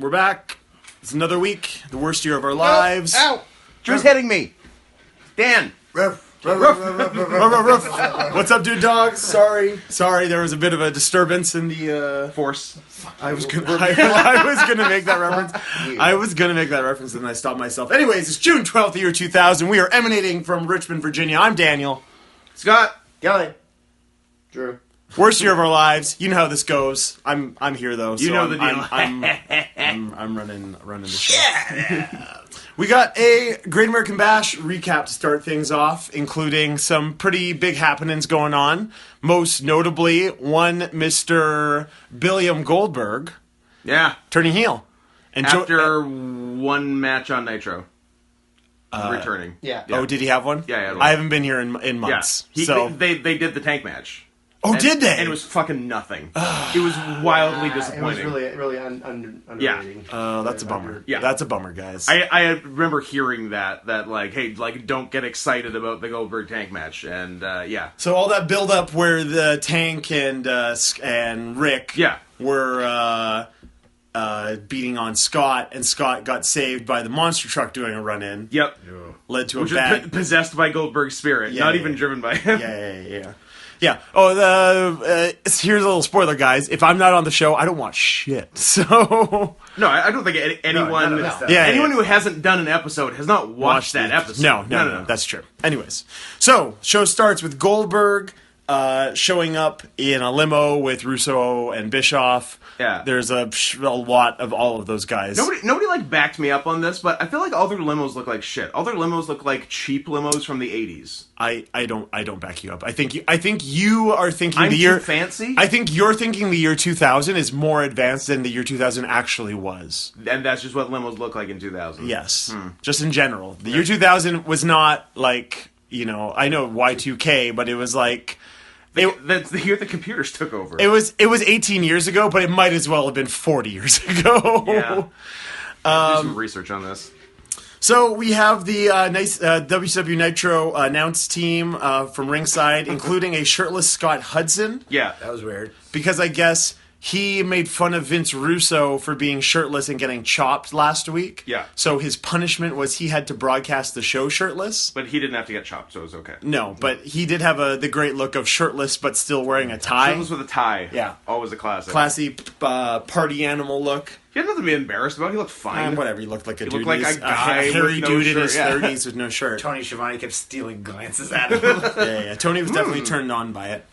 We're back. It's another week. The worst year of our lives. Ow! Drew's hitting me. Dan. What's up, dude dogs? Sorry, there was a bit of a disturbance in the Force. I was gonna make that reference. And I stopped myself. Anyways, it's June 12th, year 2000. We are emanating from Richmond, Virginia. I'm Daniel. Scott. Kelly. Drew. Worst year of our lives. You know how this goes. I'm here though. So You know the deal. I'm running the show. We got a Great American Bash recap to start things off, including some pretty big happenings going on. Most notably, one Mr. Billiam Goldberg Yeah. turning heel. And After one match on Nitro. Returning. Yeah. Oh, did he have one? Yeah, he had one. I haven't been here in months. Yeah. So They did the tank match. did they? And it was fucking nothing. It was wildly It was disappointing. really underrated. Yeah. That's a bummer. Yeah. That's a bummer, guys. I remember hearing that like, hey, like, don't get excited about the Goldberg tank match, and yeah. So all that build up where the Tank and Rick Yeah. were beating on Scott, and Scott got saved by the monster truck doing a run in. Yep. Led to Which a was bad. possessed by Goldberg's spirit, Yeah, not yeah, even yeah. driven by him. Yeah. Oh, here's a little spoiler, guys. If I'm not on the show, I don't watch shit. So No, I don't think anyone anyone who hasn't done an episode has not watched that episode. No, that's true. Anyways, so show starts with Goldberg showing up in a limo with Russo and Bischoff. Yeah. There's a lot of all of those guys. Nobody like backed me up on this, but I feel like all their limos look like shit. All their limos look like cheap limos from the 80s. I don't back you up. I think you are thinking I'm the year too fancy? I think you're thinking the year 2000 is more advanced than the year 2000 actually was. And that's just what limos look like in 2000. Yes. Just in general. The year 2000 was not like, I know Y2K, but it was like That's the year the computers took over. It was 18 years ago, but it might as well have been 40 years ago. Yeah. Do some research on this. So we have the nice WCW Nitro announce team from ringside, including a shirtless Scott Hudson. Yeah. That was weird. Because I guess he made fun of Vince Russo for being shirtless and getting chopped last week. Yeah. So his punishment was he had to broadcast the show shirtless. But he didn't have to get chopped, so it was okay. No, but he did have the great look of shirtless but still wearing a tie. Shirtless with a tie. Yeah. Always a classic. Classy party animal look. He had nothing to be embarrassed about. He looked fine. Whatever, he looked like a dude. looked like a guy hairy with no dude in shirt, his yeah. 30s with no shirt. Tony Schiavone kept stealing glances at him. Yeah. Tony was definitely turned on by it.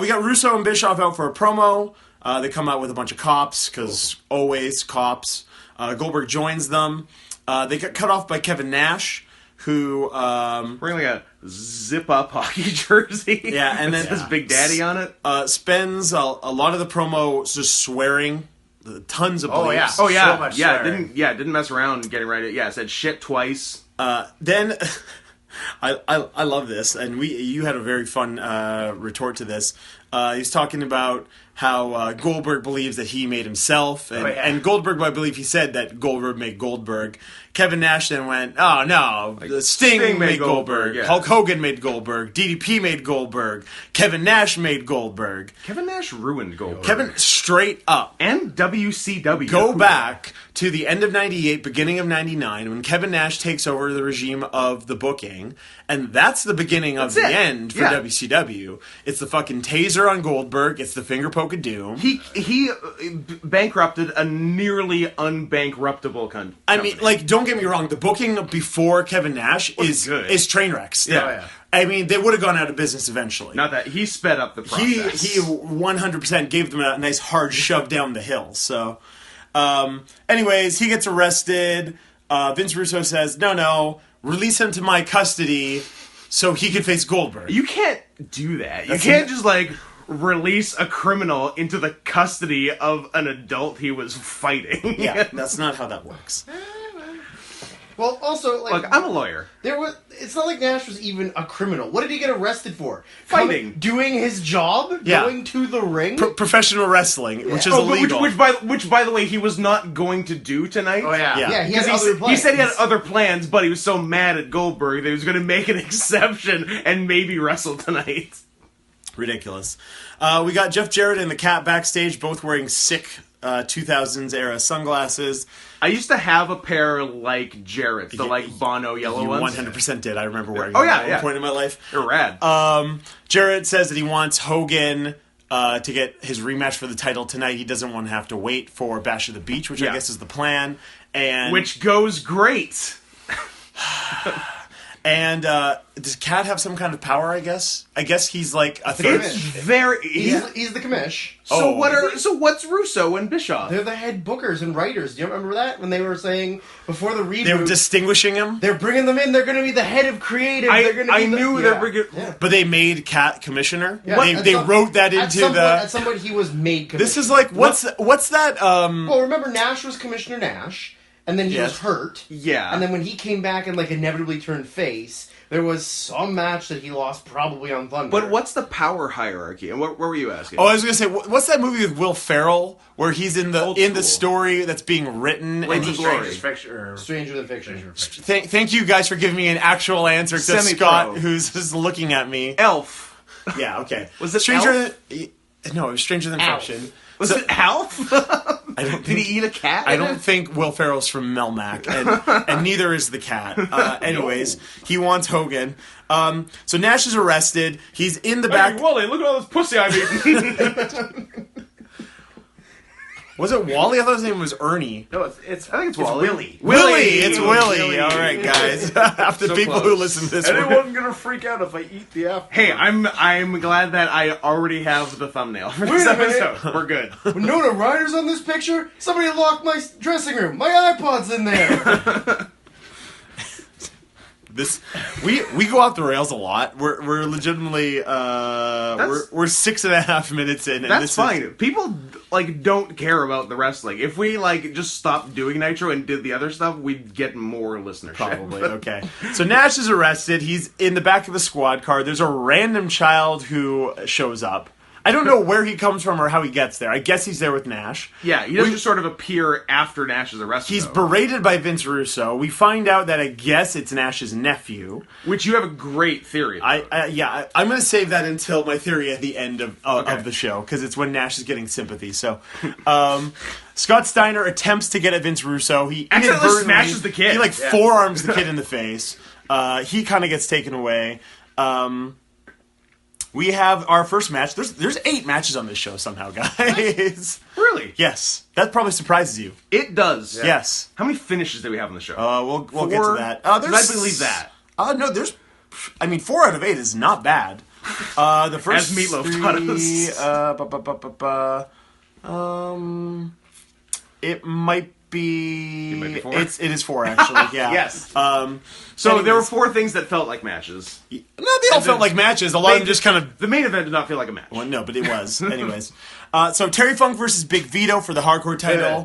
We got Russo and Bischoff out for a promo. They come out with a bunch of cops, because always cops. Goldberg joins them. They get cut off by Kevin Nash, who... Wearing like a zip-up hockey jersey. Yeah, and then... Says Big Daddy on it. Spends a lot of the promo just swearing. Tons of bleeps. yeah. Oh, yeah. So much yeah, swearing. didn't mess around getting right. Yeah, said shit twice. Then... I love this, and you had a very fun retort to this. He's talking about how Goldberg believes that he made himself, and Goldberg, I believe he said that Goldberg made Goldberg. Kevin Nash then went, oh no, Sting made Goldberg. yeah. Hulk Hogan made Goldberg. DDP made Goldberg. Kevin Nash made Goldberg. Kevin Nash ruined Goldberg. Kevin, straight up. And WCW. Go back to the end of 98, beginning of 99, when Kevin Nash takes over the regime of the booking, and that's the beginning of the end for WCW. It's the fucking taser on Goldberg, it's the finger poke of doom. He bankrupted a nearly unbankruptable company. I mean, like, don't get me wrong, the booking before Kevin Nash is train wrecks. Yeah. I mean, they would have gone out of business eventually. Not that he sped up the process. He 100% gave them a nice hard shove down the hill. So, anyways, he gets arrested. Vince Russo says, no, release him to my custody so he can face Goldberg. You can't do that. You can't just like release a criminal into the custody of an adult he was fighting. Yeah, that's not how that works. Well, also, like... Look, I'm a lawyer. It's not like Nash was even a criminal. What did he get arrested for? Fighting. Doing his job? Yeah. Going to the ring? Professional wrestling, which is illegal. Which, by the way, he was not going to do tonight. Oh, yeah. Yeah. Yeah, he had other plans. He said he had other plans, but he was so mad at Goldberg that he was going to make an exception and maybe wrestle tonight. Ridiculous. We got Jeff Jarrett and the Cat backstage, both wearing sick 2000s era sunglasses. I used to have a pair like Jarrett's, the like Bono yellow You ones. 100% did. I remember wearing Oh, them yeah, at yeah. one point in my life. They're rad. Jarrett says that he wants Hogan to get his rematch for the title tonight. He doesn't want to have to wait for Bash at the Beach, which I guess is the plan. And which goes great. And does Cat have some kind of power, I guess? I guess he's like a third. It's very... He's the commish. So what's Russo and Bischoff? They're the head bookers and writers. Do you remember that? When they were saying, before the reboot... They were distinguishing him? They're bringing them in. They're going to be the head of creative. I knew they were bringing... Yeah. But they made Cat commissioner? Yeah. They wrote that into At some point, he was made commissioner. This is like, what's that... Well, remember, Nash was Commissioner Nash, and then he was hurt. Yeah. And then when he came back and, like, inevitably turned face, there was some match that he lost probably on Thunder. But what's the power hierarchy? And what were you asking? Oh, I was going to say, what's that movie with Will Ferrell where he's in the story that's being written? What's the story? Stranger Than Fiction. Thank you guys for giving me an actual answer to Scott, who's just looking at me. Elf. Yeah, okay. Was it Stranger No, it was Stranger Than Fiction. Was it Alf? I don't Did he eat a cat? I don't think Will Ferrell's from Melmac, and neither is the cat. Anyways, he wants Hogan. So Nash is arrested. He's in the back. Hey, Wally, look at all this pussy I've eaten. Was it Wally? I thought his name was Ernie. No, I think it's Wally. Willie. Willie! It's Willie! All right, guys. After So people close. who listen to this, Anyone gonna freak out if I eat the apple? Hey, I'm glad that I already have the thumbnail for this Wait a minute. episode. We're good. Winona Ryder's on this picture? Somebody locked my dressing room. My iPod's in there. we go off the rails a lot. We're legitimately we're 6.5 minutes in. And That's fine. People don't care about the wrestling. If we just stopped doing Nitro and did the other stuff, we'd get more listenership. Probably, okay. So Nash is arrested. He's in the back of a squad car. There's a random child who shows up. I don't know where he comes from or how he gets there. I guess he's there with Nash. Yeah, he doesn't just sort of appear after Nash is arrested. He's berated by Vince Russo. We find out that I guess it's Nash's nephew. Which you have a great theory about. I'm going to save that until my theory at the end of the show, because it's when Nash is getting sympathy. So, Scott Steiner attempts to get at Vince Russo. He accidentally smashes the kid. He forearms the kid in the face. He kind of gets taken away. We have our first match. There's 8 matches on this show somehow, guys. Really? Yes. That probably surprises you. It does. Yeah. Yes. How many finishes do we have on the show? We'll get to that. I believe that. No, 4 out of 8 is not bad. The first As Meatloaf 3, taught us. It might be. It might be 4? It is 4 actually. Yeah. Yes. So there were 4 things that felt like matches. No, they all felt like matches. A lot of them just kind of. The main event did not feel like a match. Well, no, but it was. Anyways. So Terry Funk versus Big Vito for the hardcore title.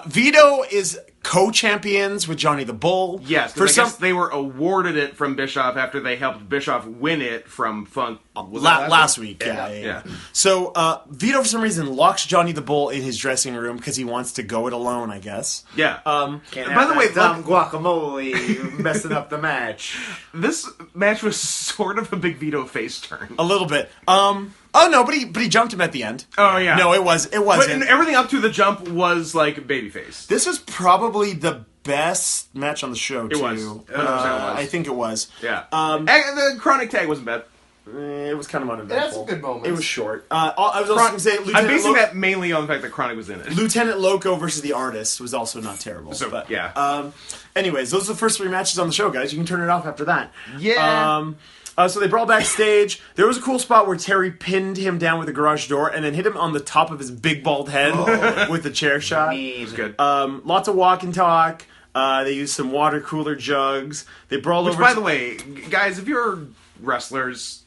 Vito is co-champions with Johnny the Bull. Yes, because I guess they were awarded it from Bischoff after they helped Bischoff win it from Funk. Last week. Yeah. So Vito, for some reason, locks Johnny the Bull in his dressing room because he wants to go it alone, I guess. Yeah. By the way, Tom Guacamole messing up the match. This match was sort of a Big Vito face turn. A little bit. Oh no, but he jumped him at the end. Oh yeah. No, it wasn't. But everything up to the jump was like babyface. This was probably the best match on the show too. It was. 100% was. I think it was. Yeah. And the chronic tag wasn't bad. It was kind of uneventful. It had some good moments. It was short. I was also going to say, I'm basing that mainly on the fact that Chronic was in it. Lieutenant Loco versus the Artist was also not terrible. So, but, yeah. Anyways, those are the first 3 matches on the show, guys. You can turn it off after that. Yeah. So they brawl backstage. There was a cool spot where Terry pinned him down with a garage door and then hit him on the top of his big bald head with the chair shot. It was good. Lots of walk and talk. They used some water cooler jugs. They brawled over. Which, by the way, guys, if you're wrestlers,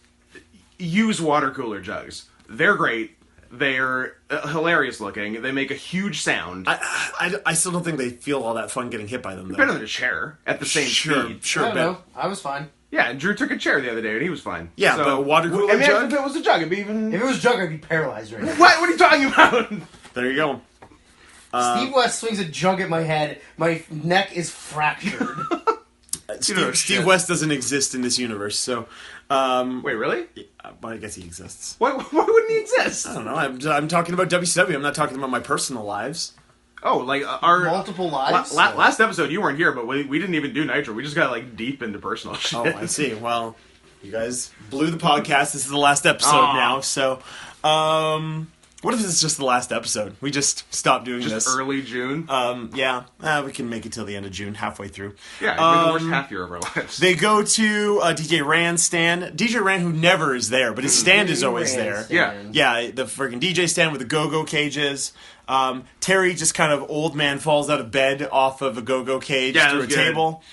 use water cooler jugs. They're great. They're hilarious looking. They make a huge sound. I still don't think they feel all that fun getting hit by them, though. Better than a chair at the same speed. Sure, I don't know. I was fine. Yeah, Drew took a chair the other day and he was fine. Yeah, but water cooler jug? If it was a jug, it'd be even... If it was jug, I'd be paralyzed right now. What are you talking about? There you go. Steve West swings a jug at my head. My neck is fractured. Steve West doesn't exist in this universe, so... Wait, really? But I guess he exists. Why wouldn't he exist? I don't know. I'm talking about WCW. I'm not talking about my personal lives. Oh, like our... Multiple lives? Last episode, you weren't here, but we didn't even do Nitro. We just got, like, deep into personal shit. Oh, I see. Well, you guys blew the podcast. This is the last episode now, so... what if this is just the last episode? We just stopped doing this. Just early June? Yeah. We can make it till the end of June, halfway through. Yeah, it'd be the worst half year of our lives. They go to DJ Rand's stand. DJ Rand, who never is there, but his stand is always there. Stand. Yeah, the freaking DJ stand with the go-go cages. Terry just kind of old man falls out of bed off of a go-go cage through a table.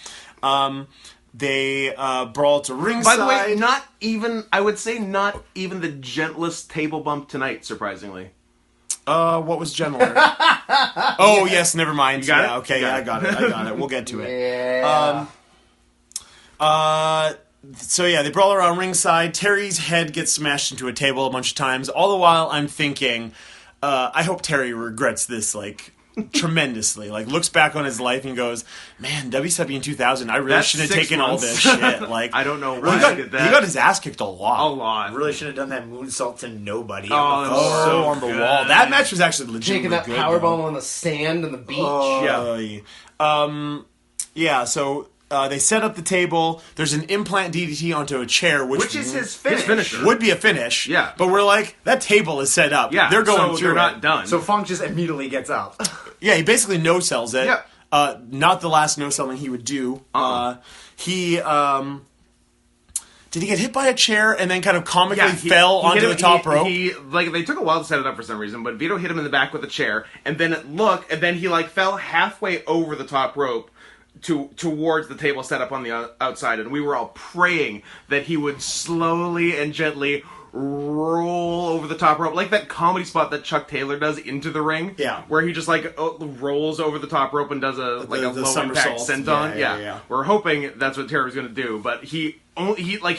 They brawl to ringside. By the way, I would say not even the gentlest table bump tonight, surprisingly. What was gentler? Oh, yes, never mind. You got it? Okay, yeah, I got it. We'll get to it. Yeah. So yeah, they brawl around ringside. Terry's head gets smashed into a table a bunch of times. All the while, I'm thinking, I hope Terry regrets this, like... tremendously. Like, looks back on his life and goes, man, WCW in 2000, I really shouldn't have taken all this shit. Like, I don't know why I did that. He got his ass kicked a lot. A Really should have done that moonsault to nobody. So on the good. wall. That match was actually Taking legitimately that good. powerbomb on the sand and the beach. Yeah, so they set up the table. There's an implant DDT onto a chair, which is his finish. His finisher. would be a finish. Yeah. But we're like, that table is set up. Yeah, they're going so through they're not it. done. So Funk just immediately gets up. Yeah, he basically no-sells it. Yeah. Not the last no-selling he would do. He did he get hit by a chair and then kind of comically fell onto the top rope? They took a while to set it up for some reason, but Vito hit him in the back with a chair, and then he like fell halfway over the top rope towards the table set up on the outside, and we were all praying that he would slowly and gently roll over the top rope, like that comedy spot that Chuck Taylor does into the ring. Yeah, where he just like rolls over the top rope and does a low impact senton. Yeah. We're hoping that's what Terry was going to do, but he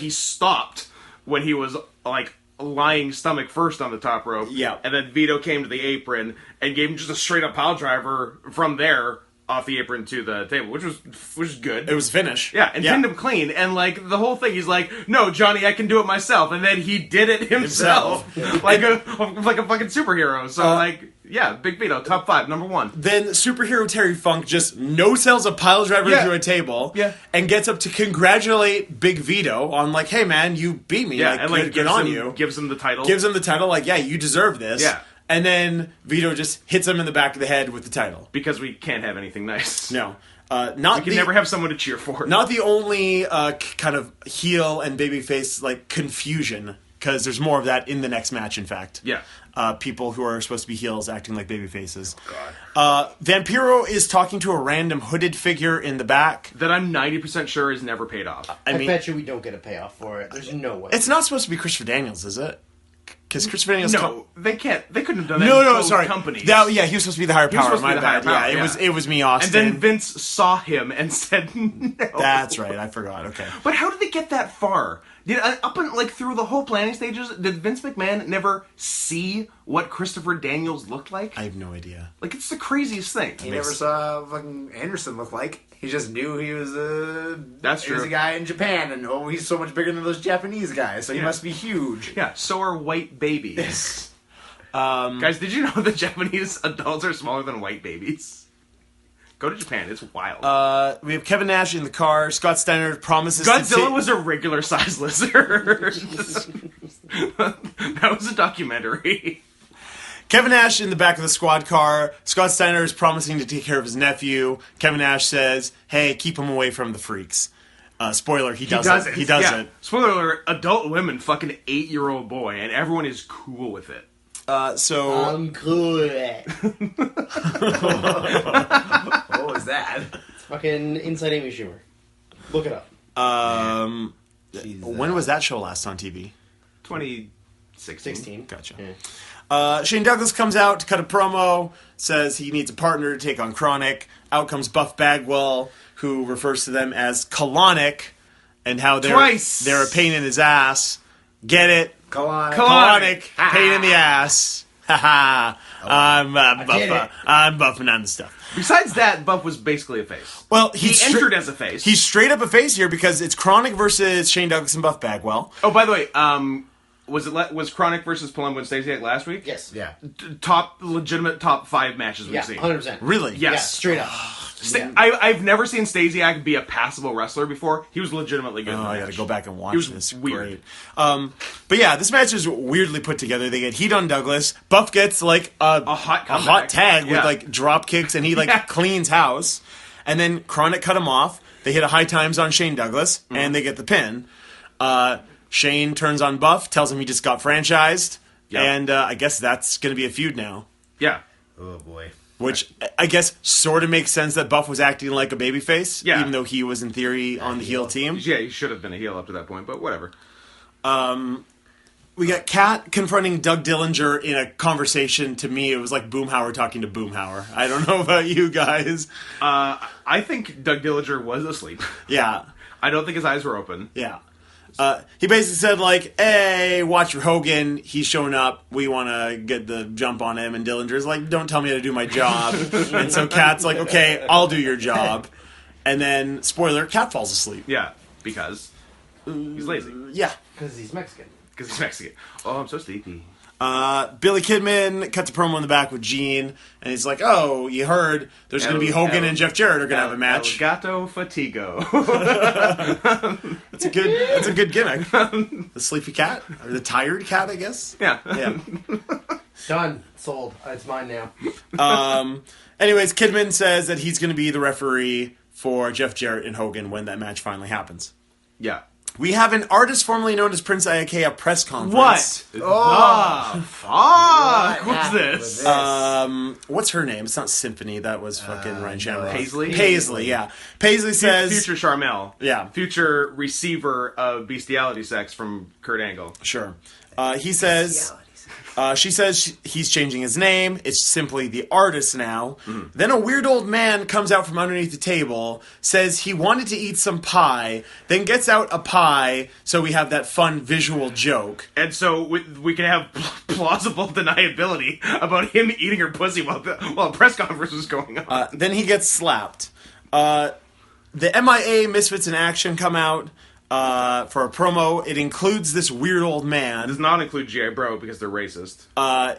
stopped when he was like lying stomach first on the top rope. Yeah, and then Vito came to the apron and gave him just a straight up pile driver from there off the apron to the table, which was good. It was a finish. Yeah, and pinned him clean. And, like, the whole thing, he's like, no, Johnny, I can do it myself. And then he did it himself. like a fucking superhero. So, Big Vito, top 5, number 1. Then Superhero Terry Funk just no-sells a pile driver through a table and gets up to congratulate Big Vito on, like, hey, man, you beat me. Yeah, like, good on you. Gives him the title. Like, yeah, you deserve this. Yeah. And then Vito just hits him in the back of the head with the title. Because we can't have anything nice. No. We can never have someone to cheer for. Not the only kind of heel and babyface like confusion, because there's more of that in the next match, in fact. Yeah. People who are supposed to be heels acting like babyfaces. God. Vampiro is talking to a random hooded figure in the back. That I'm 90% sure is never paid off. I bet you we don't get a payoff for it. There's no way. It's not supposed to be Christopher Daniels, is it? Because Christopher Daniels... No, they can't. They couldn't have done that No, in sorry. companies. He was supposed to be the higher power. My bad. Yeah, it was me, Austin. And then Vince saw him and said no. That's right. I forgot. Okay. But how did they get that far? Through the whole planning stages, did Vince McMahon never see what Christopher Daniels looked like? I have no idea. Like, it's the craziest thing. He never saw fucking Anderson look like. He just knew he was a guy in Japan, and he's so much bigger than those Japanese guys, so he must be huge. Yeah, so are white babies. Guys, did you know that Japanese adults are smaller than white babies? Go to Japan, it's wild. We have Kevin Nash in the car. Scott Steiner promises Godzilla was a regular size lizard. That was a documentary. Kevin Nash in the back of the squad car. Scott Steiner is promising to take care of his nephew. Kevin Nash says, hey, keep him away from the freaks. Spoiler, he doesn't. He doesn't. Spoiler alert, adult women fuck an 8-year-old boy, and everyone is cool with it. I'm cool with it. What was that? It's fucking Inside Amy Schumer. Look it up. When was that show last on TV? 2016. Gotcha. Yeah. Shane Douglas comes out to cut a promo, says he needs a partner to take on Chronic. Out comes Buff Bagwell, who refers to them as colonic, and how they're a pain in his ass. Get it? Colonic. Colonic. Pain in the ass. haha, I'm buffing on the stuff. Besides that, Buff was basically a face. Well, he entered as a face. He's straight up a face here because it's Chronic versus Shane Douglas and Buff Bagwell. Oh, by the way, was Chronic versus Palumbo and Stasiak last week? Yes. Yeah. Legitimate top 5 matches we've seen. 100%. Really? Yes. Yeah, straight up. I've never seen Stasiak be a passable wrestler before. He was legitimately good. I got to go back and watch was this. weird. Great. But yeah, this match is weirdly put together. They get heat on Douglas. Buff gets like a hot tag with like drop kicks, and he like cleans house. And then Chronic cut him off. They hit a high times on Shane Douglas, and they get the pin. Shane turns on Buff, tells him he just got franchised, and I guess that's going to be a feud now. Yeah. Oh boy. Which I guess sort of makes sense that Buff was acting like a babyface, even though he was in theory on the heel team. Yeah, he should have been a heel up to that point, but whatever. We got Kat confronting Doug Dillinger in a conversation. To me, it was like Boomhauer talking to Boomhauer. I don't know about you guys. I think Doug Dillinger was asleep. Yeah. I don't think his eyes were open. Yeah. He basically said, like, hey, watch for Hogan. He's showing up. We want to get the jump on him. And Dillinger's like, don't tell me how to do my job. And so Kat's like, okay, I'll do your job. And then, spoiler, Kat falls asleep. Yeah, because he's lazy. Yeah. Because he's Mexican. Because he's Mexican. Oh, I'm so sleepy. Billy Kidman cuts a promo in the back with Gene, and he's like, oh, you heard there's going to be Hogan and Jeff Jarrett are going to have a match. El Gato Fatigo. That's a good gimmick. The sleepy cat? Or the tired cat, I guess? Yeah. Done. Sold. It's mine now. Anyways, Kidman says that he's going to be the referee for Jeff Jarrett and Hogan when that match finally happens. Yeah. We have an artist formerly known as Prince Iakea press conference. What? Oh, fuck! What's this? What's her name? It's not Symphony. That was fucking Ryan Shamrock. Paisley, yeah. Paisley says... Future Charmel. Yeah. Future receiver of bestiality sex from Kurt Angle. Sure. He says... she says he's changing his name. It's simply the artist now. Then a weird old man comes out from underneath the table, says he wanted to eat some pie, then gets out a pie, so we have that fun visual joke. And so we can have plausible deniability about him eating her pussy while a press conference was going on. Then he gets slapped. The MIA Misfits in Action come out. For a promo. It includes this weird old man. It does not include G.I. Bro because they're racist.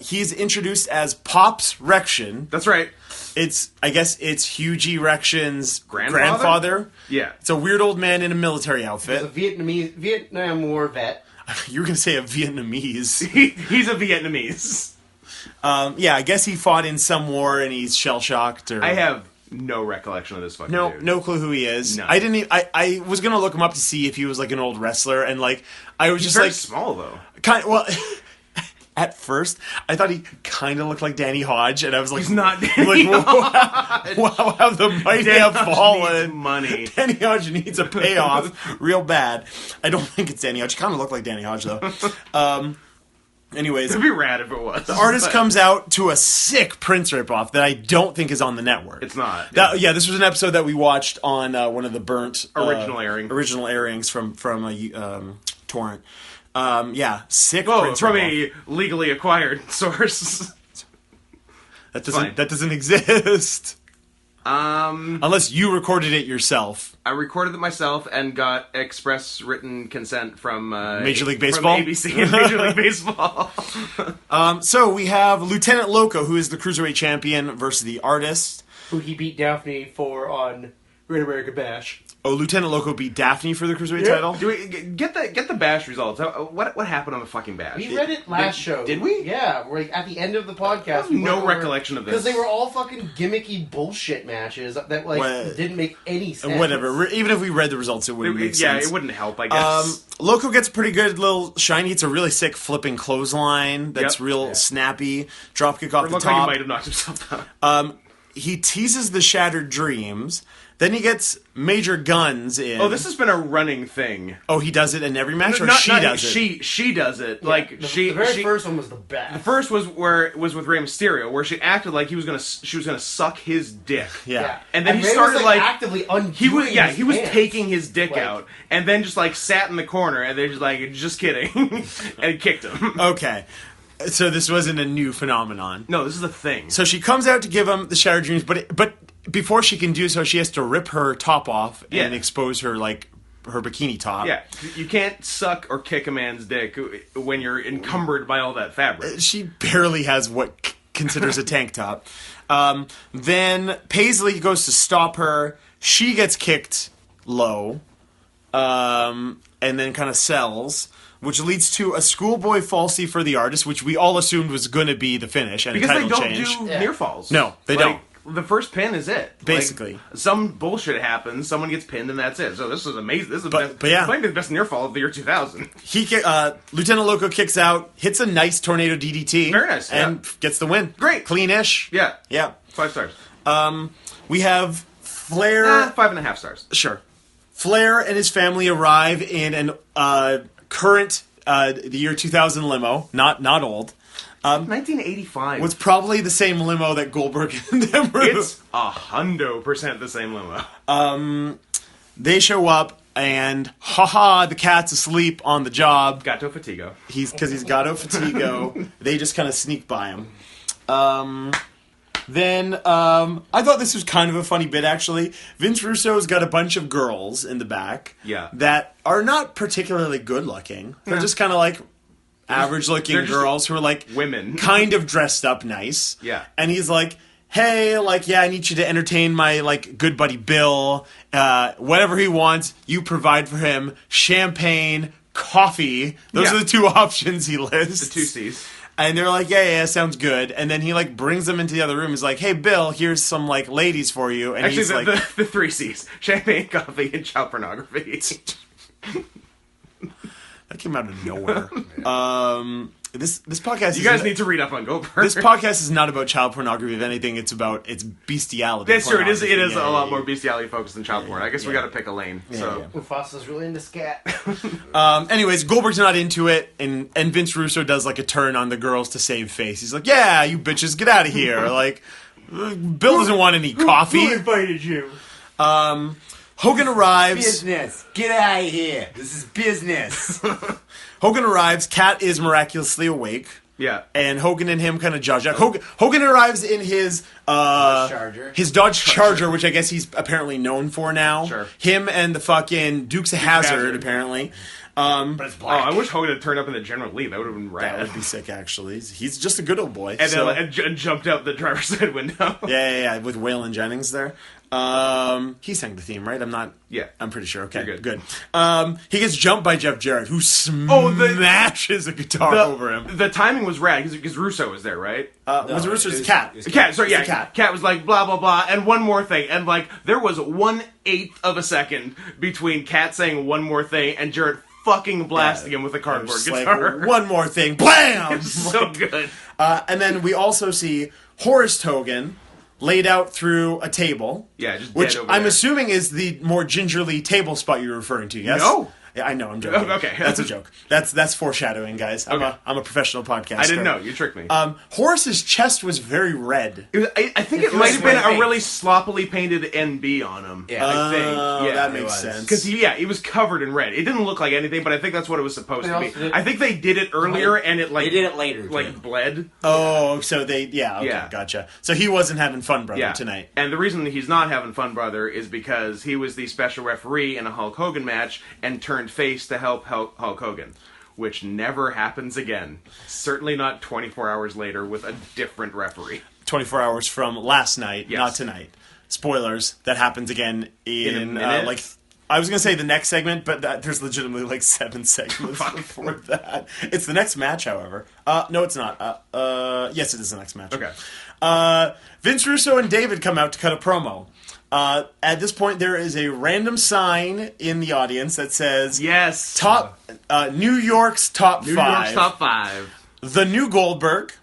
He's introduced as Pops Rection. That's right. I guess it's Hugh G. Rection's grandfather. Yeah. It's a weird old man in a military outfit. He's a Vietnam War vet. You were going to say a Vietnamese. He's a Vietnamese. Yeah, I guess he fought in some war and he's shell-shocked. I have no recollection of this fucking dude. No clue who he is. No. I didn't even, I was gonna look him up to see if he was like an old wrestler, and like I was He's just very like small though. At first, I thought he kind of looked like Danny Hodge, and I was like, he's not Danny Hodge. Wow, how the mighty have fallen. Money. Danny Hodge needs a payoff real bad. I don't think it's Danny Hodge. He kind of looked like Danny Hodge though. Anyways, it'd be rad if it was. The artist comes out to a sick Prince ripoff that I don't think is on the network. It's not. This was an episode that we watched on one of the burnt original airings from a torrent. Sick Prince from ripoff. a legally acquired source. That doesn't exist. Unless you recorded it yourself. I recorded it myself and got express written consent from Major League Baseball? from ABC and Major League Baseball. So we have Lieutenant Loco, who is the Cruiserweight champion, versus the artist. Who he beat Daphne for on Great America Bash. Oh, Lieutenant Loco beat Daphne for the Cruiserweight title? Do we get the Bash results? What happened on the fucking Bash? We read it last show. Did we? Yeah, we're like at the end of the podcast. I have no recollection of this. Because they were all fucking gimmicky bullshit matches that didn't make any sense. Whatever. Even if we read the results, it wouldn't make sense. Yeah, it wouldn't help, I guess. Loco gets a pretty good little shiny. It's a really sick flipping clothesline that's real snappy. Dropkick off the top. Like he might have knocked himself down. He teases the Shattered Dreams. Then he gets Major Guns in. Oh, this has been a running thing. Oh, he does it in every match, or she does it? She does it. Yeah, like the very first one was the best. The first was with Rey Mysterio, where she acted like she was gonna suck his dick. Yeah. And then and he Rey started was, actively undoing he was pants. taking his dick out, and then just sat in the corner, and they're just kidding, and kicked him. Okay. So this wasn't a new phenomenon. No, this is a thing. So she comes out to give him the Shattered Dreams, but before she can do so, she has to rip her top off and expose her, like, her bikini top. Yeah, you can't suck or kick a man's dick when you're encumbered by all that fabric. She barely has what considers a tank top. Then Paisley goes to stop her. She gets kicked low, and then kind of sells, which leads to a schoolboy falsie for the artist, which we all assumed was going to be the finish and because a title they don't change. do near falls. No, they don't. The first pin is it. Basically. Like, some bullshit happens, someone gets pinned, and that's it. So this is amazing. This is might be the best near fall of the year 2000. Lieutenant Loco kicks out, hits a nice tornado DDT. Very nice, and gets the win. Great. Clean-ish. Yeah. Yeah. 5 stars. We have Flair. 5.5 stars. Sure. Flair and his family arrive in an current the year 2000 limo, not old. 1985. Was probably the same limo that Goldberg and them were. It's 100% the same limo. They show up and the cat's asleep on the job. Gato Fatigo. Because he's Gato Fatigo. They just kind of sneak by him. Then I thought this was kind of a funny bit, actually. Vince Russo's got a bunch of girls in the back that are not particularly good looking. They're just kind of like average looking girls who are like women, kind of dressed up nice. Yeah. And he's like, hey, like, yeah, I need you to entertain my, like, good buddy Bill. Whatever he wants, you provide for him. Champagne, coffee. Those are the 2 options he lists. The 2 C's. And they're like, yeah, sounds good. And then he, like, brings them into the other room. He's like, hey, Bill, here's some, like, ladies for you. And actually, he's like... the 3 C's. Champagne, coffee, and child pornography. That came out of nowhere. This podcast. You guys need to read up on Goldberg. This podcast is not about child pornography. If anything, it's bestiality. That's true. It is a lot more bestiality focused than child porn. I guess we got to pick a lane. Mufasa's really into scat. Anyways, Goldberg's not into it, and Vince Russo does like a turn on the girls to save face. He's like, "Yeah, you bitches, get out of here!" Like, Bill doesn't want any coffee. Who invited you? Hogan arrives. Business. Get out of here. This is business. Hogan arrives. Kat is miraculously awake. Yeah. And Hogan and him kind of judge. Hogan arrives in his Dodge Charger, which I guess he's apparently known for now. Sure. Him and the fucking Dukes of Hazzard, apparently. But it's black. I wish Hogan had turned up in the General Lee. That would have been rad. That would be sick, actually. He's just a good old boy. And then jumped out the driver's side window. Yeah, with Waylon Jennings there. He sang the theme, right? I'm pretty sure. Okay, good. He gets jumped by Jeff Jarrett, who smashes a guitar over him. The timing was rad because Russo was there, right? Was Russo the Cat? Cat was like blah blah blah, and one more thing, and like there was 1/8 of a second between Cat saying one more thing and Jarrett fucking blasting him with a cardboard guitar. Like, one more thing, blam! It's so good. And then we also see Horace Hogan laid out through a table. Yeah, just which dead over I'm there. assuming is the more gingerly table spot you're referring to. Yes. No. Yeah, I know. I'm joking. Okay, that's a joke. That's foreshadowing, guys. I'm a professional podcaster. I didn't know. You tricked me. Horace's chest was very red. I think it might have been a really sloppily painted NB on him. Yeah, I think. Yeah, that makes sense. Because he was covered in red. It didn't look like anything, but I think that's what it was supposed to be. I think they did it earlier, and it they did it later, like bled. Oh, so they gotcha. So he wasn't having fun, brother, tonight. And the reason he's not having fun, brother, is because he was the special referee in a Hulk Hogan match and turned face to help Hulk Hogan, which never happens again. Certainly not 24 hours later with a different referee. 24 hours from last night, not tonight. Spoilers, that happens again in a minute? I was going to say the next segment, but there's legitimately like 7 segments before that. It's the next match, however. No, it's not. Yes, it is the next match. Okay. Vince Russo and David come out to cut a promo. At this point, there is a random sign in the audience that says, "Yes, New York's top 5. New York's top 5. The New Goldberg,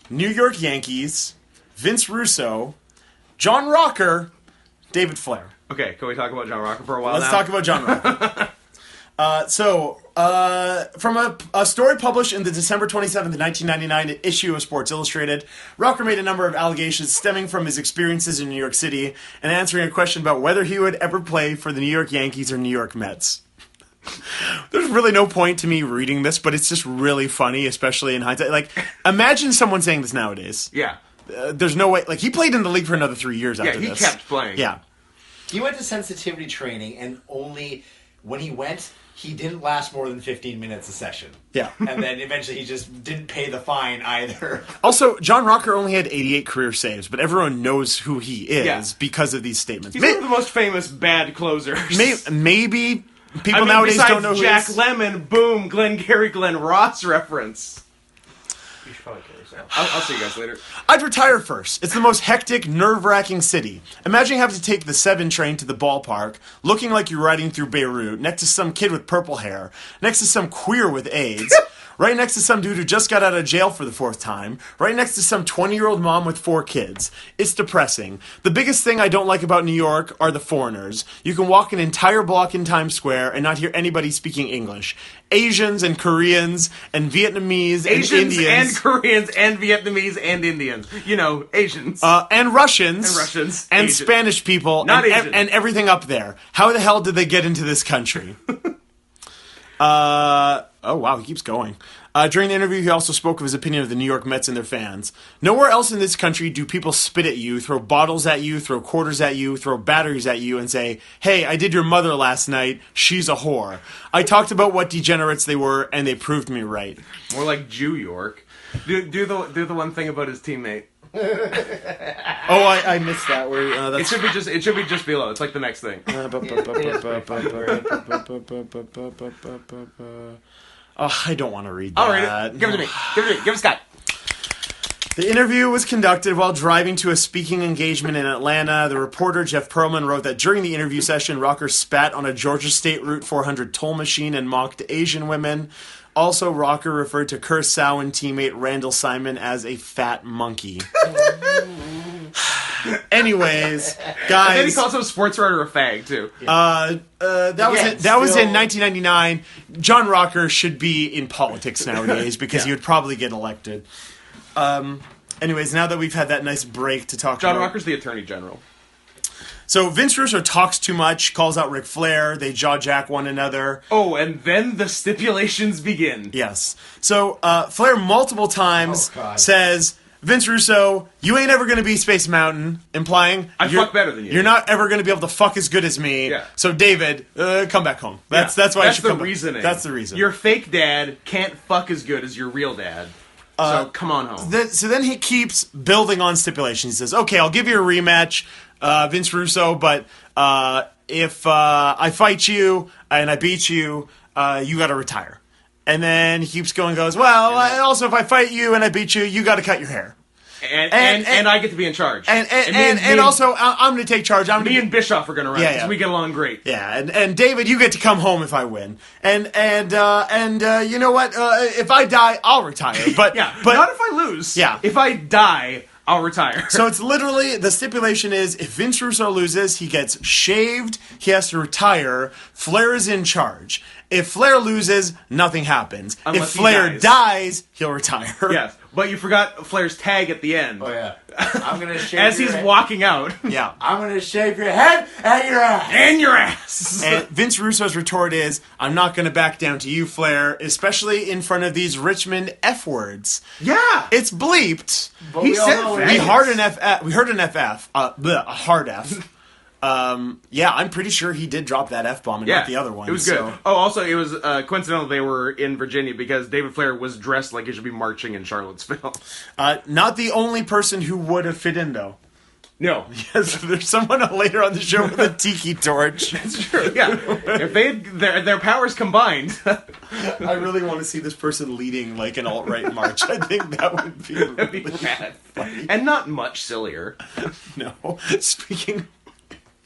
New York Yankees, Vince Russo, John Rocker, David Flair." Okay, can we talk about John Rocker for a while Let's talk about John Rocker. From a story published in the December 27th, 1999 issue of Sports Illustrated, Rocker made a number of allegations stemming from his experiences in New York City and answering a question about whether he would ever play for the New York Yankees or New York Mets. There's really no point to me reading this, but it's just really funny, especially in hindsight. Like, imagine someone saying this nowadays. Yeah. There's no way. Like, he played in the league for another 3 years after this. Yeah, he kept playing. Yeah. He went to sensitivity training, and only when he went, he didn't last more than 15 minutes a session. Yeah. And then eventually he just didn't pay the fine either. Also, John Rocker only had 88 career saves, but everyone knows who he is because of these statements. He's one of the most famous bad closers. Maybe people nowadays don't know who Jack he is. Lemmon, boom, Glengarry Glen Ross reference. You should probably kill yourself. I'll see you guys later. I'd retire first. It's the most hectic, nerve-wracking city. Imagine having to take the 7 train to the ballpark, looking like you're riding through Beirut, next to some kid with purple hair, next to some queer with AIDS, right next to some dude who just got out of jail for the 4th time, right next to some 20-year-old mom with 4 kids. It's depressing. The biggest thing I don't like about New York are the foreigners. You can walk an entire block in Times Square and not hear anybody speaking English. Asians and Koreans and Vietnamese and Indians. And Koreans and Vietnamese and Indians. You know, Asians. And Russians. And Russians. And Asian. Spanish people. Not and, Asian. and everything up there. How the hell did they get into this country? Oh, wow, he keeps going. During the interview, he also spoke of his opinion of the New York Mets and their fans. Nowhere else in this country do people spit at you, throw bottles at you, throw quarters at you, throw batteries at you, and say, "Hey, I did your mother last night. She's a whore." I talked about what degenerates they were, and they proved me right. More like Jew York. Do the one thing about his teammate. Oh, I missed that. Where It should be just below. It's like the next thing. Oh, I don't want to read that. I'll read it. Give it to me. Give it Scott. The interview was conducted while driving to a speaking engagement in Atlanta. The reporter, Jeff Perlman, wrote that during the interview session, Rocker spat on a Georgia State Route 400 toll machine and mocked Asian women. Also, Rocker referred to Kurosawa and teammate Randall Simon as a fat monkey. Anyways, guys. And then he calls him a sports writer a fag, too. That was in 1999. John Rocker should be in politics nowadays because he would probably get elected. Anyways, now that we've had that nice break to talk John about... Rocker's the Attorney General. So Vince Russo talks too much, calls out Ric Flair, they jaw-jack one another. Oh, and then the stipulations begin. Yes. So Flair multiple times says... Vince Russo, you ain't ever going to be Space Mountain, implying I fuck better than you. You're not ever going to be able to fuck as good as me. Yeah. So David, come back home. That's why you should come back. That's the reason. Your fake dad can't fuck as good as your real dad. So come on home. So then he keeps building on stipulations. He says, "Okay, I'll give you a rematch, Vince Russo, but if I fight you and I beat you, you got to retire." And then he keeps going, goes, "Well, also if I fight you and I beat you, you got to cut your hair." And I get to be in charge. And also, I'm going to take charge. Me and Bischoff are going to run because we get along great. Yeah, and David, you get to come home if I win. And you know what? If I die, I'll retire. But not if I lose. Yeah. If I die, I'll retire. So it's literally, the stipulation is, if Vince Russo loses, he gets shaved, he has to retire, Flair is in charge. If Flair loses, nothing happens. Unless if Flair dies, he'll retire. Yes, but you forgot Flair's tag at the end. Oh, yeah. I'm going to shave as he's walking out. Yeah. I'm going to shave your head and your ass. And your ass. And Vince Russo's retort is, "I'm not going to back down to you, Flair, especially in front of these Richmond F words." Yeah. It's bleeped. But He we all said know that. We heard an FF. We heard an FF. A hard F. Yeah, I'm pretty sure he did drop that F-bomb and not the other one. It was good. Oh, also, it was coincidental they were in Virginia because David Flair was dressed like he should be marching in Charlottesville. Not the only person who would have fit in, though. No. Yes, there's someone later on the show with a tiki torch. That's true, yeah. If they had their powers combined... I really want to see this person leading like an alt-right march. I think that would be really rad. funny. And not much sillier. No. Speaking...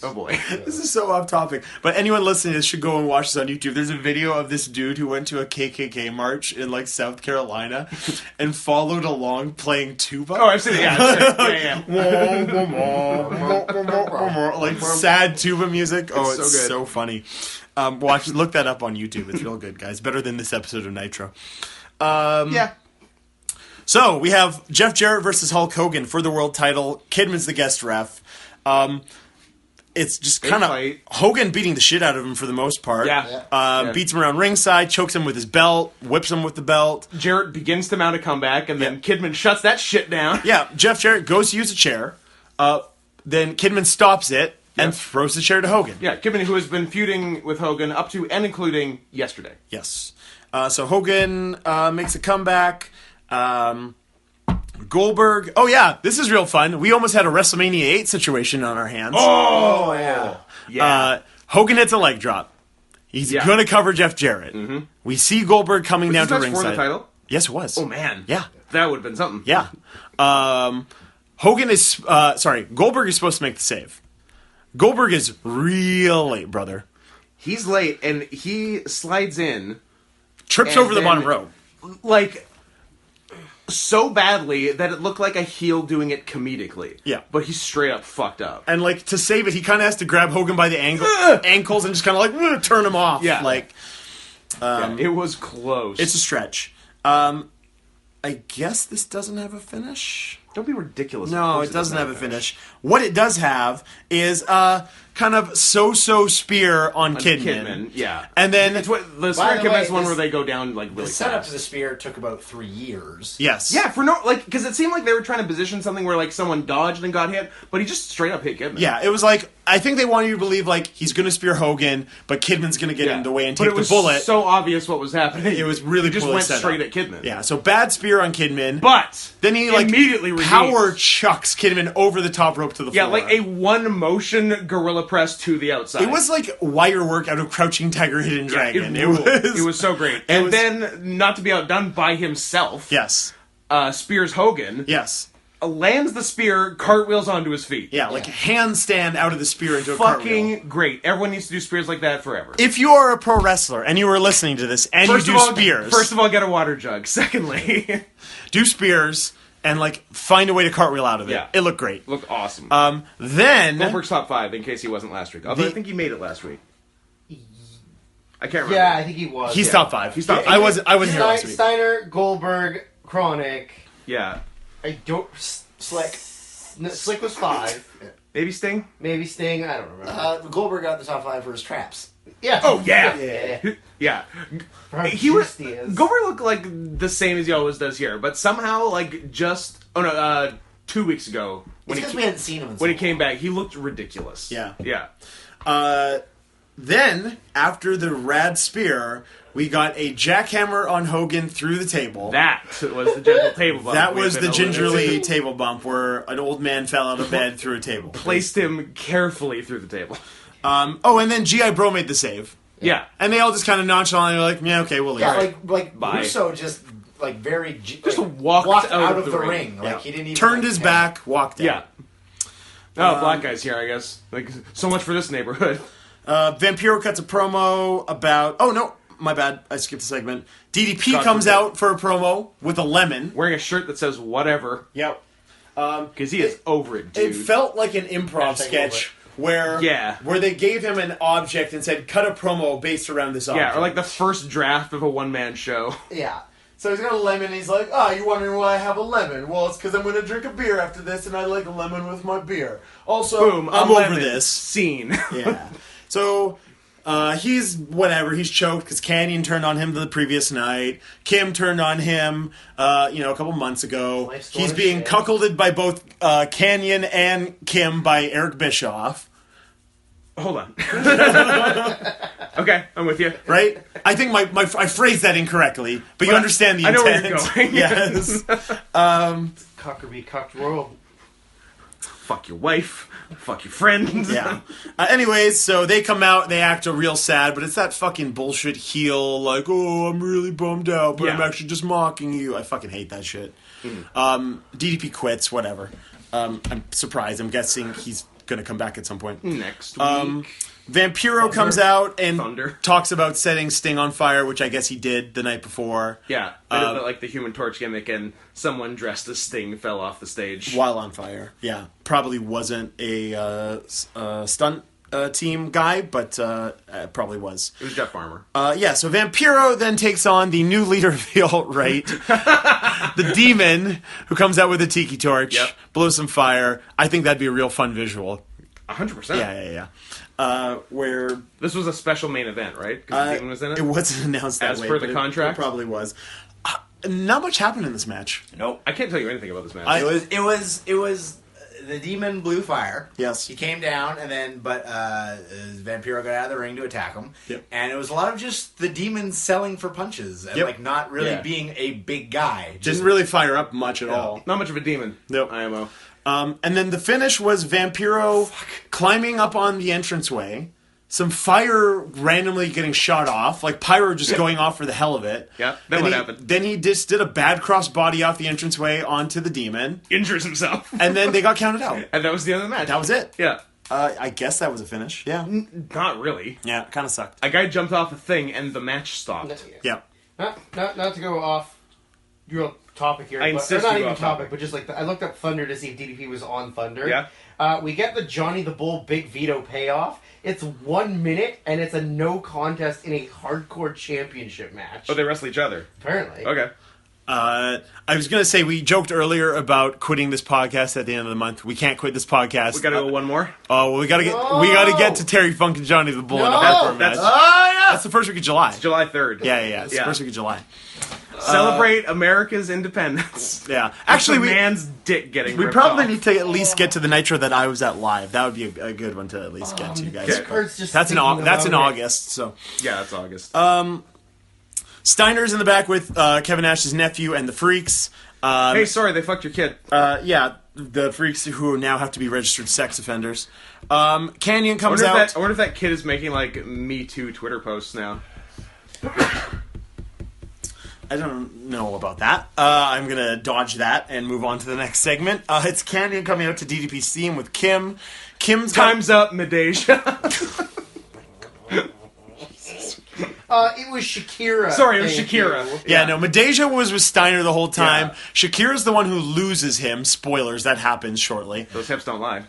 Oh boy. This is so off topic. But anyone listening to this should go and watch this on YouTube. There's a video of this dude who went to a KKK march in like South Carolina and followed along playing tuba. Oh, I've seen it. Yeah. Like sad tuba music. Oh, it's so good. so funny. Look that up on YouTube. It's real good, guys. Better than this episode of Nitro. Yeah. So we have Jeff Jarrett versus Hulk Hogan for the world title. Kidman's the guest ref. it's just kind of Hogan beating the shit out of him for the most part. Yeah. Beats him around ringside, chokes him with his belt, whips him with the belt. Jarrett begins to mount a comeback, and then Kidman shuts that shit down. Yeah, Jeff Jarrett goes to use a chair. Then Kidman stops it and throws the chair to Hogan. Yeah, Kidman, who has been feuding with Hogan up to and including yesterday. Yes. So Hogan makes a comeback. Goldberg. Oh, yeah, this is real fun. We almost had a WrestleMania 8 situation on our hands. Oh, yeah. Hogan hits a leg drop. He's going to cover Jeff Jarrett. Mm-hmm. We see Goldberg coming down to ringside. For the title? Yes, it was. Oh, man. Yeah. That would have been something. Yeah. Goldberg is supposed to make the save. Goldberg is real late, brother. He's late, and he slides in. Trips over the bottom rope. Like, so badly that it looked like a heel doing it comedically. Yeah. But he's straight up fucked up. And, like, to save it, he kind of has to grab Hogan by the ankles and just kind of, like, turn him off. Yeah. Like, it was close. It's a stretch. I guess this doesn't have a finish. Don't be ridiculous. No, it doesn't have a finish. What it does have is kind of so-so spear on Kidman. Yeah. And then it's what the spear Kidman is one where they go down like really fast. The setup to the spear took about 3 years. Yes. Yeah, because it seemed like they were trying to position something where like someone dodged and got hit, but he just straight up hit Kidman. Yeah, it was like I think they wanted you to believe like he's going to spear Hogan, but Kidman's going to get in the way and take the bullet. It was so obvious what was happening. It was really just went straight at Kidman. Yeah, so bad spear on Kidman, but then he like immediately power chucks Kidman over the top rope to the floor. Yeah, like a one motion gorilla press to the outside. It was like wire work out of Crouching Tiger, Hidden Dragon. It was so great. And then, not to be outdone by himself, yes, spears Hogan. Yes. Lands the spear, cartwheels onto his feet. Yeah, like a handstand out of the spear into a cartwheel. Fucking great. Everyone needs to do spears like that forever. If you are a pro wrestler and you are listening to this and you do spears... First of all, get a water jug. Secondly... do spears and, like, find a way to cartwheel out of it. Yeah. It looked great. Looked awesome. Then... Goldberg's top 5, in case he wasn't last week. Although I think he made it last week. I can't remember. Yeah, I think he was. He's top 5. He's top 5. I wasn't here last week. Steiner, Goldberg, Chronic. Yeah. I don't... Slick. No, Slick was 5. Maybe Sting? Maybe Sting. I don't remember. Goldberg got the top 5 for his traps. Yeah. Oh, yeah. Yeah. Yeah. Goldberg looked like the same as he always does here, but somehow, like, 2 weeks ago, because we hadn't seen him when he came back, he looked ridiculous. Yeah. Yeah. Then, after the rad spear, we got a jackhammer on Hogan through the table. That was the gentle table bump. That was the gingerly table bump where an old man fell out of bed through a table. Placed him carefully through the table. And then G.I. Bro made the save. Yeah. And they all just kind of nonchalantly were like, yeah, okay, we'll leave. Yeah, like Russo just, like, very... just walked out of the ring. Like, he didn't even... Turned his back, walked out. Yeah. Oh, black guy's here, I guess. Like, so much for this neighborhood. Vampiro cuts a promo about... Oh, no. My bad. I skipped a segment. DDP comes out for a promo with a lemon. Wearing a shirt that says whatever. Yep. Because he is over it, dude. It felt like an improv sketch where they gave him an object and said, cut a promo based around this object. Yeah, or like the first draft of a one-man show. Yeah. So he's got a lemon, and he's like, you're wondering why I have a lemon? Well, it's because I'm going to drink a beer after this, and I like a lemon with my beer. Also, boom, I'm over this. Scene. Yeah. So... he's whatever. He's choked because Canyon turned on him the previous night. Kim turned on him, a couple months ago. He's being cuckolded by both Canyon and Kim by Eric Bischoff. Hold on. Okay, I'm with you. Right? I think I phrased that incorrectly, but you understand the intent. I know where you're going. Yes. Cocker be cocked world. Fuck your wife. Fuck your friends. Yeah. Anyways, so they come out, they act real sad, but it's that fucking bullshit heel, like, oh, I'm really bummed out, but I'm actually just mocking you. I fucking hate that shit. DDP quits, whatever. I'm surprised. I'm guessing he's going to come back at some point. Next week. Vampiro comes out and Thunder. talks about setting Sting on fire, which I guess he did the night before. Yeah, like the Human Torch gimmick, and someone dressed as Sting fell off the stage while on fire. Yeah, probably wasn't a stunt team guy, but probably was. It was Jeff Farmer. So Vampiro then takes on the new leader of the alt-right, the Demon, who comes out with a tiki torch, blows some fire. I think that'd be a real fun visual. 100%. Yeah. Where this was a special main event, right? Because the Demon was in it. It wasn't announced that as way, per but the contract. It probably was. Not much happened in this match. Nope. I can't tell you anything about this match. It was the Demon blew fire. Yes. He came down, and then Vampiro got out of the ring to attack him. Yep. And it was a lot of just the Demon selling for punches and like not really being a big guy. Didn't really fire up much at all. Not much of a demon. Nope. IMO. And then the finish was Vampiro climbing up on the entranceway. Some fire randomly getting shot off, like pyro just going off for the hell of it. Yeah, then what happened? Then he just did a bad cross body off the entranceway onto the Demon. Injures himself. And then they got counted out. And that was the end of the match. That was it. Yeah. I guess that was a finish. Yeah. Not really. Yeah, kind of sucked. A guy jumped off a thing and the match stopped. Yeah. Not to go off real topic here. I insist not you even go topic, off but just like I looked up Thunder to see if DDP was on Thunder. Yeah. We get the Johnny the Bull Big Vito payoff. It's 1 minute, and it's a no contest in a hardcore championship match. Oh, they wrestle each other. Apparently. Okay. I was going to say, we joked earlier about quitting this podcast at the end of the month. We can't quit this podcast. We gotta go one more? Oh, well, we gotta get to Terry Funk and Johnny the Bull in a No! hardcore match. That's the first week of July. July 3rd. Yeah. It's the first week of July. Celebrate America's independence. Yeah. Actually, That's a man's dick getting we ripped probably off. need to at least get to the Nitro that I was at live. That would be a good one to at least get to, guys. Hurts just That's in thinking that's in about it. August. So Yeah, that's August. Steiner's in the back with Kevin Nash's nephew and the Freaks. Hey, sorry, they fucked your kid. Yeah, the Freaks who now have to be registered sex offenders. Canyon comes out. I wonder if that kid is making, like, Me Too Twitter posts now. I don't know about that. I'm going to dodge that and move on to the next segment. It's Canyon coming out to DDP's theme with Kim. Kim's Time's up, Medeja. It was Shakira. Sorry, it was thank Shakira. you. Yeah, no, Medeja was with Steiner the whole time. Yeah. Shakira's the one who loses him. Spoilers, that happens shortly. Those hips don't lie.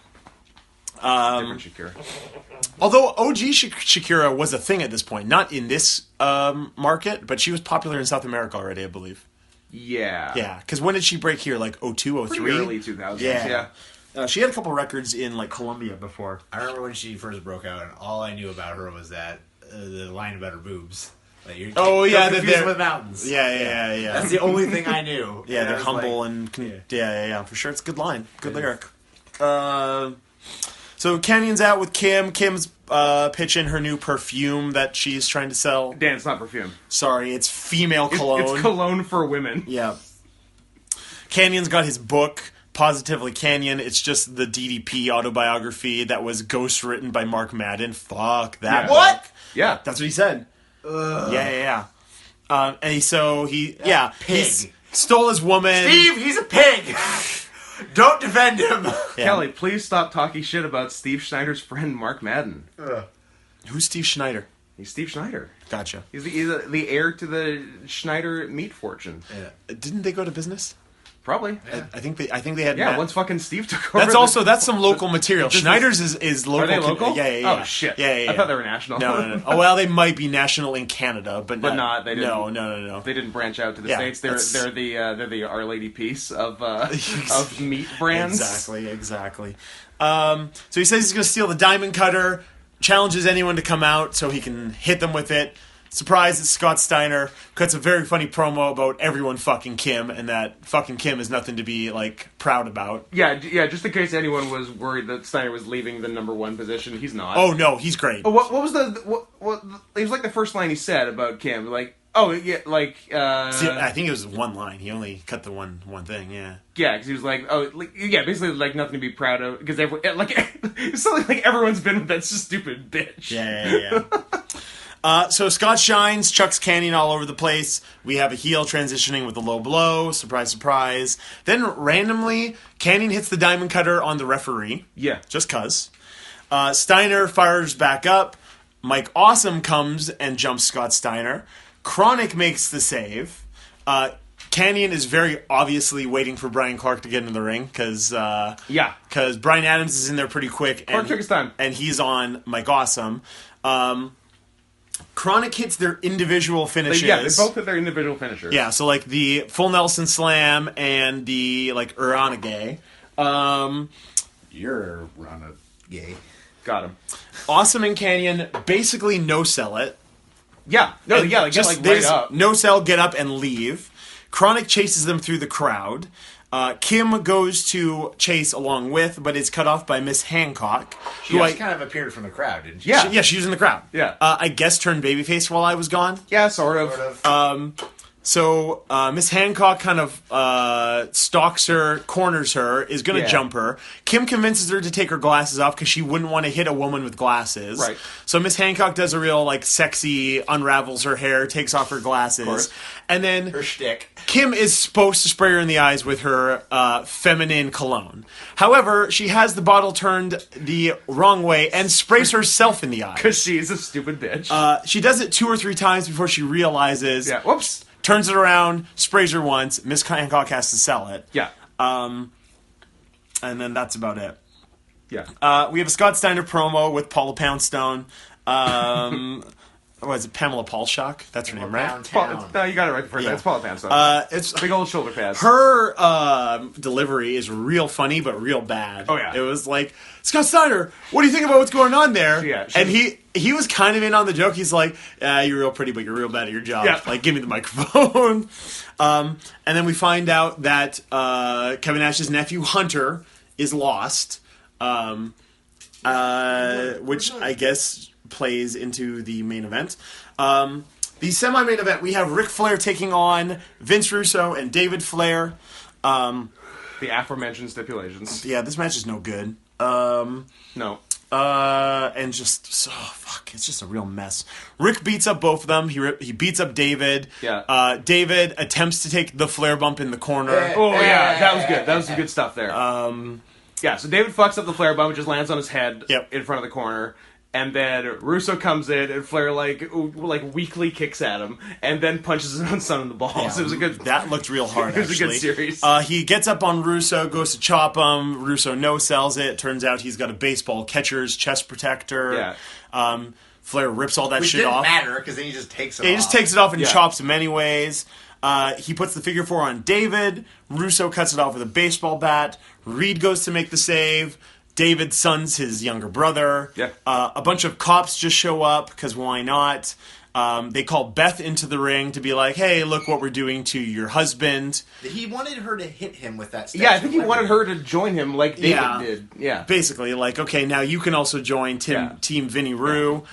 Different Shakira. Although OG Shakira was a thing at this point, not in this market, but she was popular in South America already, I believe. Yeah. Yeah, because when did she break here? Like 02, 03? Pretty early 2000s. Yeah. She had a couple records in like Colombia before. I remember when she first broke out, and all I knew about her was that the line about her boobs. Like, Oh, yeah, confused they're with mountains. Yeah. That's the only thing I knew. Yeah, And I they're was humble like, and yeah, for sure. It's a good line, good lyric. So Canyon's out with Kim. Kim's pitching her new perfume that she's trying to sell. Dan, it's not perfume. Sorry, it's female cologne. It's cologne for women. Yeah. Canyon's got his book, Positively Canyon. It's just the DDP autobiography that was ghostwritten by Mark Madden. Fuck that. Yeah. book. What? Yeah. That's what he said. Yeah. Pig. He stole his woman. Steve, he's a pig. Don't defend him. Yeah. Kelly, please stop talking shit about Steve Schneider's friend Mark Madden. Who's Steve Schneider? He's Steve Schneider. Gotcha. He's the heir to the Schneider meat fortune. Didn't they go to business? Probably. I think they had. Yeah, Matt. once fucking Steve took over. That's some local material. Schneider's is local. Are they local? Yeah. Oh shit. Yeah. I thought they were national. No. Oh well, they might be national in Canada, but not. They didn't. No. They didn't branch out to the Yeah, states. They're the Our Lady Peace of meat brands. Exactly. So he says he's going to steal the diamond cutter. Challenges anyone to come out so he can hit them with it. Surprise, it's Scott Steiner. Cuts a very funny promo about everyone fucking Kim, and that fucking Kim is nothing to be, like, proud about. Yeah. Just in case anyone was worried that Steiner was leaving the number one position, he's not. Oh, no, he's great. What was what? It was like the first line he said about Kim. Like, oh yeah, like. See, I think it was one line. He only cut the one thing, yeah. Yeah, because he was like, basically like nothing to be proud of because it's something like everyone's been with that stupid bitch. Yeah. So Scott shines, chucks Canyon all over the place. We have a heel transitioning with a low blow. Surprise, surprise. Then randomly, Canyon hits the diamond cutter on the referee. Yeah. Just cuz. Steiner fires back up. Mike Awesome comes and jumps Scott Steiner. Chronic makes the save. Canyon is very obviously waiting for Brian Clark to get in the ring because Brian Adams is in there pretty quick. Clark took his time. And he's on Mike Awesome. Chronic hits their individual finishes. They both hit their individual finishers. Yeah, so like the full Nelson Slam and the like Uranage. You're on a gay. Got him. Awesome and Canyon basically no sell it. Yeah. No, And yeah, like, just, get, they like right up. no sell, get up and leave. Chronic chases them through the crowd. Kim goes to chase along with, but is cut off by Miss Hancock. She just kind of appeared from the crowd, didn't she? Yeah. She was in the crowd. Yeah. I guess turned babyface while I was gone. Yeah, sort of. So Miss Hancock kind of stalks her, corners her, is going to jump her. Kim convinces her to take her glasses off because she wouldn't want to hit a woman with glasses. Right. So Miss Hancock does a real like sexy, unravels her hair, takes off her glasses, and then Her shtick. Kim is supposed to spray her in the eyes with her feminine cologne. However, she has the bottle turned the wrong way and sprays herself in the eyes. Because she's a stupid bitch. She does it 2 or 3 times before she realizes. Yeah. Whoops. Turns it around, sprays her once. Miss Hancock has to sell it. Yeah. And then that's about it. Yeah. We have a Scott Steiner promo with Paula Poundstone. What is it? Pamela Paulshock? That's her name, right? No, you got it right before that. It's Paula Pants. It's big old shoulder pads. Her delivery is real funny, but real bad. Oh, yeah. It was like, Scott Steiner, what do you think about what's going on there? Yeah, and he was kind of in on the joke. He's like, you're real pretty, but you're real bad at your job. Yeah. Like, give me the microphone. And then we find out that Kevin Nash's nephew, Hunter, is lost. Which I guess plays into the main event. The semi-main event, we have Ric Flair taking on Vince Russo and David Flair. The aforementioned stipulations. Yeah, this match is no good. No. And just, it's just a real mess. Rick beats up both of them. He beats up David. Yeah. David attempts to take the Flair bump in the corner. Oh, yeah, that was good. That was some good stuff there. Yeah, so David fucks up the Flair bump, it just lands on his head in front of the corner. And then Russo comes in, and Flair like weakly kicks at him, and then punches his own son in the balls. Yeah, it was a good. That looked real hard. It was actually. a good series. He gets up on Russo, goes to chop him. Russo no sells it. Turns out he's got a baseball catcher's chest protector. Yeah. Flair rips all that Which shit didn't off. matter because then he just takes it off. He just takes it off and Yeah. chops him anyways. He puts the figure 4 on David. Russo cuts it off with a baseball bat. Reed goes to make the save. David's son's his younger brother. Yeah. A bunch of cops just show up, because why not? They call Beth into the ring to be like, hey, look what we're doing to your husband. He wanted her to hit him with that statue. Yeah, I think he wanted her to join him like David Yeah. did. Yeah. Basically, like, okay, now you can also join Yeah. Team Vinny Rue.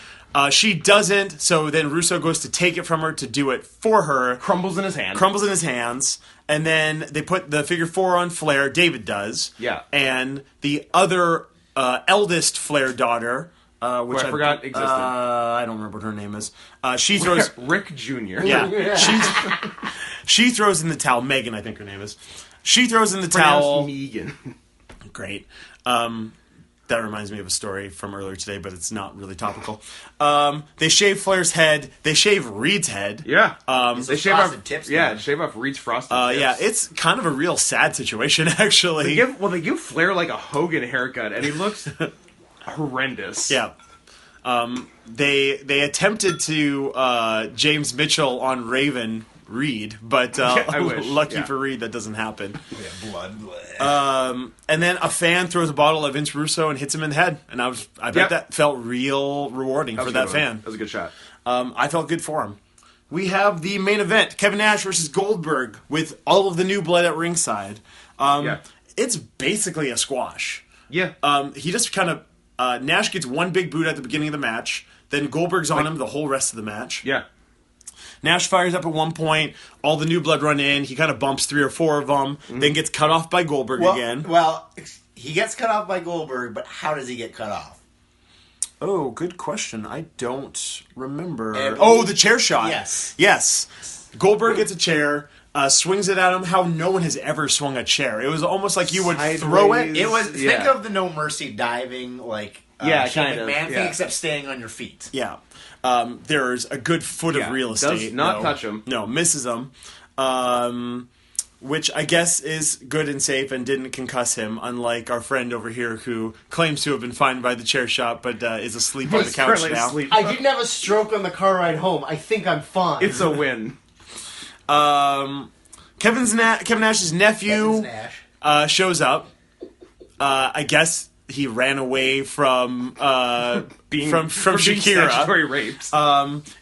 She doesn't, so then Russo goes to take it from her to do it for her. Crumbles in his hand. Crumbles in his hands, and then they put the figure 4 on Flair. David does. Yeah. And the other eldest Flair daughter, which I forgot existed. I don't remember what her name is. She throws. Rick Jr. Yeah. She throws in the towel. Megan, I think her name is. She throws in the Pronounced towel. Megan. Great. That reminds me of a story from earlier today, but it's not really topical. They shave Flair's head. They shave Reed's head. Yeah. They shave off tips. Yeah, shave off Reed's frosted tips. Yeah, it's kind of a real sad situation, actually. They give Flair like a Hogan haircut, and he looks horrendous. Yeah. They attempted to James Mitchell on Raven Reed, but I wish. lucky Yeah. for Reed, that doesn't happen. Yeah, blood. And then a fan throws a bottle at Vince Russo and hits him in the head, and I bet that felt real rewarding for that fan. That was a good shot. I felt good for him. We have the main event: Kevin Nash versus Goldberg, with all of the new blood at ringside. It's basically a squash. Yeah. He just kind of Nash gets one big boot at the beginning of the match, then Goldberg's on him the whole rest of the match. Yeah. Nash fires up at one point. All the new blood run in. He kind of bumps 3 or 4 of them, then gets cut off by Goldberg again. Well, he gets cut off by Goldberg, but how does he get cut off? Oh, good question. I don't remember. And the chair shot. Yes. Goldberg gets a chair, swings it at him. How no one has ever swung a chair. It was almost like you would throw it. It was think of the No Mercy diving like kind of. man thing, Yeah. except staying on your feet. Yeah. There's a good foot of real estate. Does not touch him. No, misses him. Which I guess is good and safe and didn't concuss him, unlike our friend over here who claims to have been fined by the chair shot but is asleep on the couch currently now. asleep. I didn't have a stroke on the car ride home. I think I'm fine. It's a win. Kevin Nash's nephew Nash. shows up. I guess he ran away from being Shakira. Statutory rapes.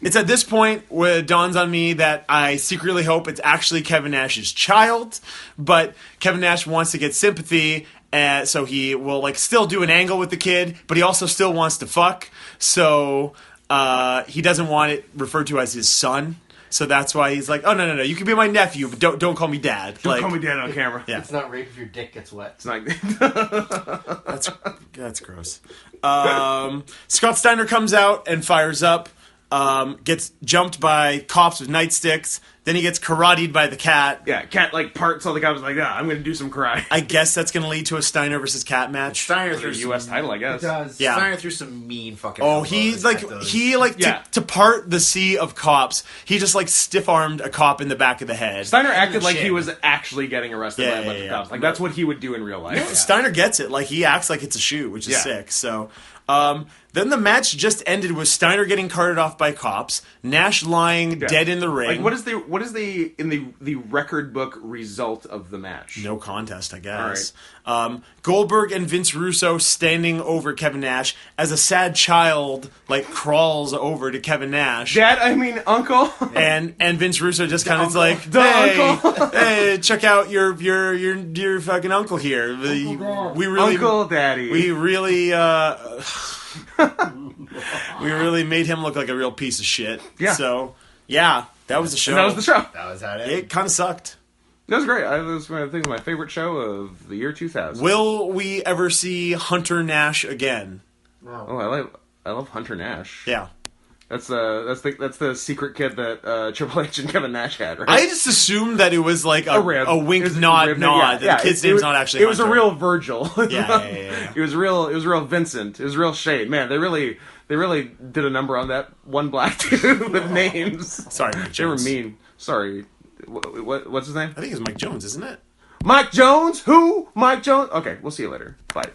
It's at this point where it dawns on me that I secretly hope it's actually Kevin Nash's child, but Kevin Nash wants to get sympathy, and so he will like still do an angle with the kid, but he also still wants to fuck. So he doesn't want it referred to as his son. So that's why he's like, oh no, you can be my nephew, but don't call me dad. Don't call me dad on camera. Yeah. It's not rape if your dick gets wet. It's not. That's gross. Scott Steiner comes out and fires up. Gets jumped by cops with nightsticks. Then he gets karateed by the cat. Yeah, cat like parts all the cops like, I'm going to do some karate. I guess that's going to lead to a Steiner versus Cat match. Steiner through threw a U.S. title, I guess. It does. Yeah. Steiner threw some mean fucking. Oh, elbows to part the sea of cops. He just like stiff armed a cop in the back of the head. Steiner acted like he was actually getting arrested by a bunch of yeah. cops. Like that's what he would do in real life. Yeah. Steiner gets it. Like he acts like it's a shoot, which is sick. So. Then the match just ended with Steiner getting carted off by cops, Nash lying dead in the ring. Like what is the in the record book result of the match? No contest, I guess. Right. Goldberg and Vince Russo standing over Kevin Nash as a sad child like crawls over to Kevin Nash. Dad, I mean uncle. and Vince Russo just kind of like, uncle. hey, check out your fucking uncle here. We really Uncle Daddy. We really we really made him look like a real piece of shit. Yeah. So, yeah, that was the show. And that was the show. That was how it It kind of sucked. That was great. It was, I think, my favorite show of the year 2000. Will we ever see Hunter Nash again? Oh, I love Hunter Nash. Yeah. That's the secret kid that Triple H and Kevin Nash had, right? I just assumed that it was like a wink, nod. Yeah, That the kid's name's not actually It was Hunter. a real Virgil. Yeah. It was real Vincent. It was real Shade. Man, they really did a number on that one black dude with names. Sorry, Mike They were Jones. mean. Sorry. What's his name? I think it's Mike Jones, isn't it? Mike Jones? Who? Mike Jones? Okay, we'll see you later. Bye.